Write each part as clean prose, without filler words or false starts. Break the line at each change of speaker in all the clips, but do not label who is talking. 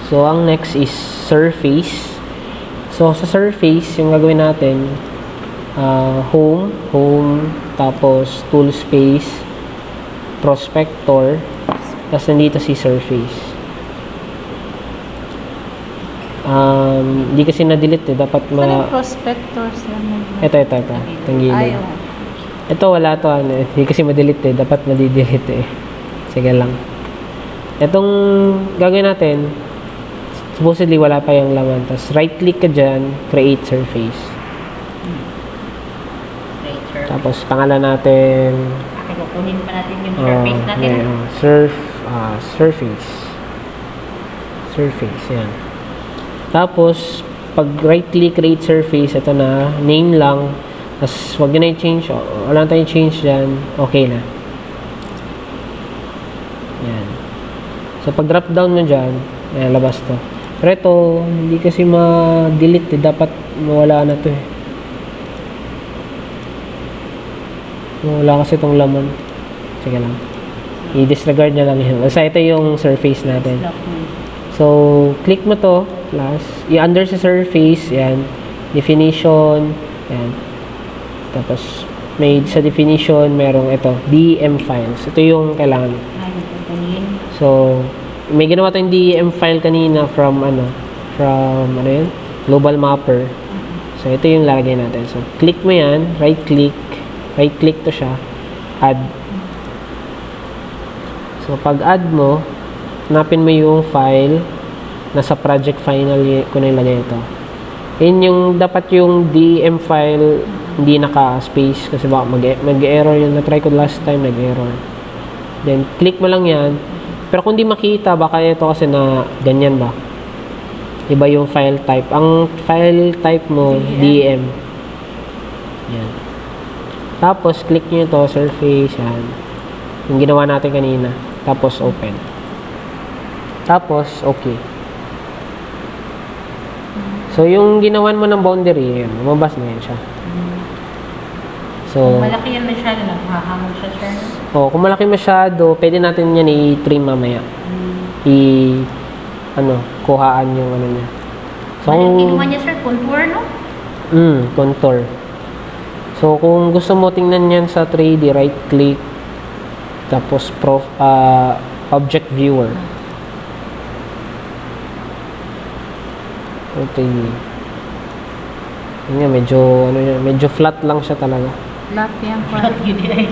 So, ang next is surface. So, sa surface, yung gagawin natin, home, tapos tool space, prospector, tapos nandito si surface. Hindi kasi na-delete dapat
Saan prospector siya?
Ito. Tanggilan.
Ayaw.
Ito wala to, hindi kasi ma-delete dapat ma-delete Sige lang. Itong gagawin natin, supposedly wala pa yung laman. Tapos right click ka dyan, create surface. Tapos pangalan natin,
kukunin pa natin yung surface natin.
Surface, yan. Tapos, pag right click create surface, ito na, name lang. Tapos, wag na i-change. Wala na tayong change dyan. Okay na. Yan. So, pag drop down mo dyan, labas to. Pero ito, hindi kasi ma-delete dapat mawala na to Wala kasi itong laman. Sige lang. I-disregard na lang yun. Basta ito yung surface natin. So, click mo to. Plus, i-under sa surface. Yan. Definition. Yan. Tapos, sa definition, merong ito. DEM files. Ito yung kailangan. So, may ginawa tayong DEM file kanina from Global Mapper. So, ito yung lalagay natin. So, click mo yan. Right click to siya. Add. So, pag add mo, hanapin mo yung file nasa project final ko na ilagay ito. Yun yung dapat yung DEM file hindi naka-space kasi baka mag-error yun. Na-try ko last time, nag-error. Then, click mo lang yan. Pero kung di makita, baka ito kasi na ganyan ba? Iba yung file type. Ang file type mo, DEM. Yan. Tapos, click nyo ito, surface, yan. Yung ginawa natin kanina. Tapos, open. Tapos, okay. So, yung ginawan mo ng boundary, yan, lumabas na yan siya. So,
kung malaki yan masyado, naghahamon siya, sir.
Kung malaki masyado, pwede natin yan i-trim mamaya. Kuhaan yung niya. So,
yung kinuha niya, sir, contour, no?
Contour. So, kung gusto mo tingnan yan sa 3D, right-click, tapos object viewer. Okay. Yun nga, medyo flat lang siya talaga.
Flat yan pa.
Flat yun eh.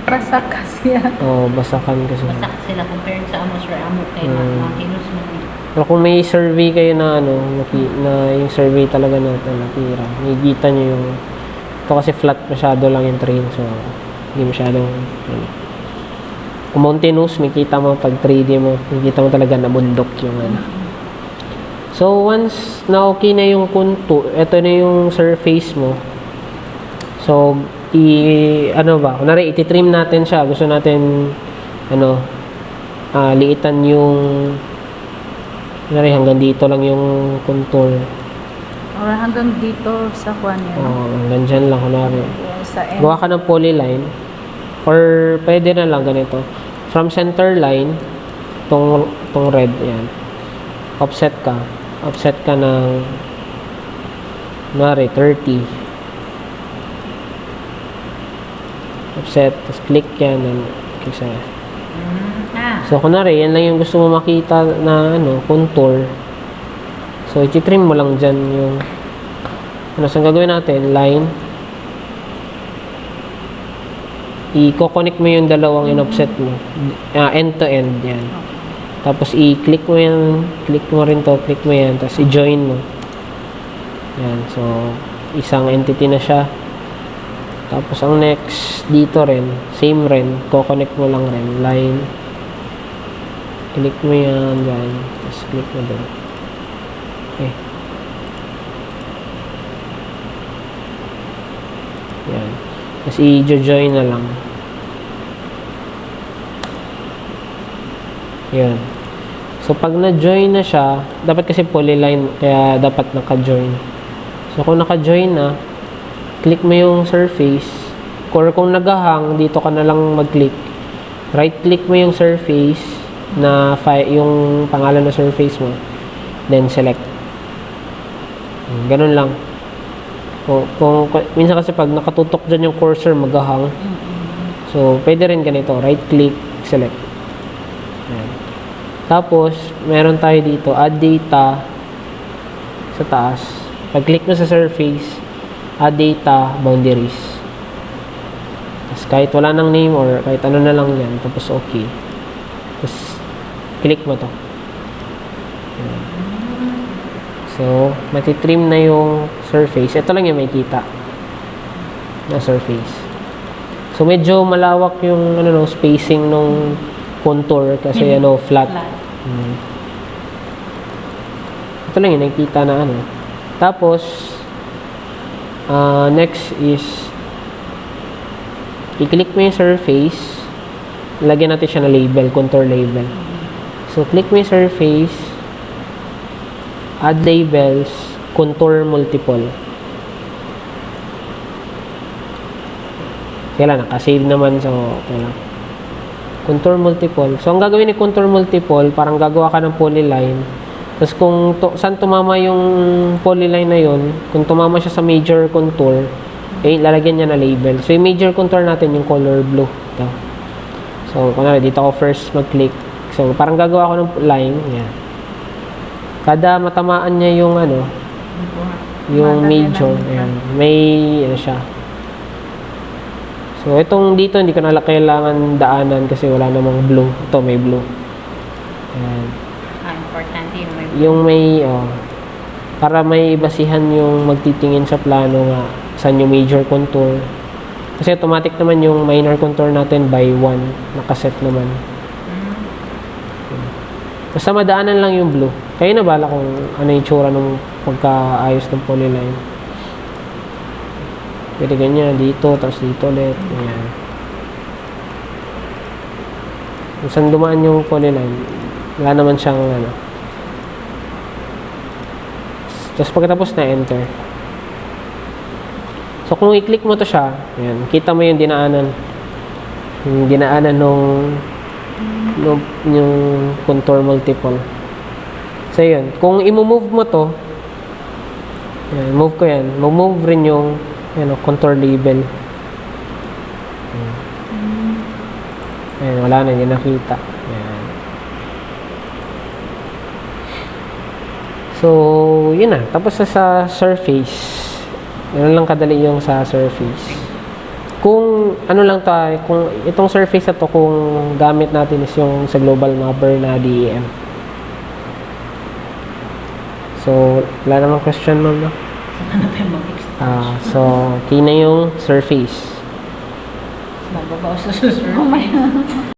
Basak kasi yan.
Basakan kasi.
Basak sila compared sa amos or amo kay Martinus mo.
Pero kung may survey kayo na na yung survey talaga natin natira, makikita nyo yung ito kasi flat masyado lang yung train, so hindi masyadong kung mountainous, makikita mo pag 3D mo, makikita mo talaga na bundok yung So, once na okay na yung contour, ito na yung surface mo. So, kunwari, iti-trim natin siya. Gusto natin, liitan yung, kunwari, hanggang dito lang yung contour.
Or hanggang dito sa kwan yan.
Hanggang dyan lang, kunwari.
Sa end.
Gawa ka ng polyline. Or, pwede na lang ganito. From center line, tong red, yan. Offset ka ng kunwari 30 offset, tapos click yan so kunwari yan lang yung gusto mo makita na contour, so i-trim mo lang dyan yung saan gagawin natin, line, i-connect mo yung dalawang in-offset mo, end to end yan. Tapos i-click mo yan, click mo rin to, click mo yan, tapos i-join mo. Yan, so isang entity na siya. Tapos ang next dito rin, same rin, co-connect mo lang rin, line. Click mo yan dyan, tapos click mo doon. Okay. Yan. Tapos i-join na lang. Yan. So, pag na-join na siya, dapat kasi polyline, kaya dapat naka-join. So, kung naka-join na, click mo yung surface. Or kung nagahang, dito ka na lang mag-click. Right-click mo yung surface. na yung pangalan ng surface mo, then select. Ganun lang. Minsan kasi pag nakatutok dyan yung cursor, maghahang. So, pwede rin ganito. Right click, select. Ayan. Tapos, meron tayo dito, add data sa taas. Pag-click mo sa surface, add data, boundaries. Tapos, kahit wala nang name or kahit ano na lang yan. Tapos, okay. Tapos, click mo to. Ayan. So, matitrim na yung surface. Ito lang yung makikita na surface. So, medyo malawak yung spacing nung contour kasi flat. Ito lang yung nakikita na Tapos, next is i-click mo yung surface. Lagyan natin siya na label, contour label. So, click mo yung surface. Add labels, contour multiple. Kaya nakasave naman. So, okay lang. Contour multiple. So, ang gagawin ni contour multiple, parang gagawa ka ng polyline. Tapos, kung saan tumama yung polyline na yun, kung tumama siya sa major contour, lalagyan niya na label. So, yung major contour natin, yung color blue. Ito. So, kunwari, dito ako first mag-click. So, parang gagawa ako ng line. Yan. Kada matamaan niya yung yung major. Ayan. May siya. So, itong dito, hindi ko na kailangan daanan kasi wala namang blue. Ito, may blue. Ayan.
Importante
Yung may, para may basihan yung magtitingin sa plano nga saan yung major contour. Kasi automatic naman yung minor contour natin by 1. Nakaset naman. Basta madaanan lang yung blue. Kayo na bala kung ano yung tsura ng pagkaayos ng polyline. Pwede ganyan, dito, tapos dito ulit. Ayan. Kung saan dumaan yung polyline, wala naman siyang Tapos pagkatapos na enter. So kung i-click mo to siya, ayan, kita mo yung dinaanan. Yung dinaanan yung contour multiple. So yun, kung i-move mo to, ayan, move ko yan. Move rin yung contour label. Ayan, wala na, hindi nakita. Ayan. So, yun na. Tapos sa surface. Yun lang kadali yung sa surface. Kung ano lang tayo, kung itong surface na to, kung gamit natin is yung sa global mapper na DEM. So, wala namang question, ma'am, no?
Ano tayo mag-extend?
So, key na yung surface.
Magbabawas sa susunod.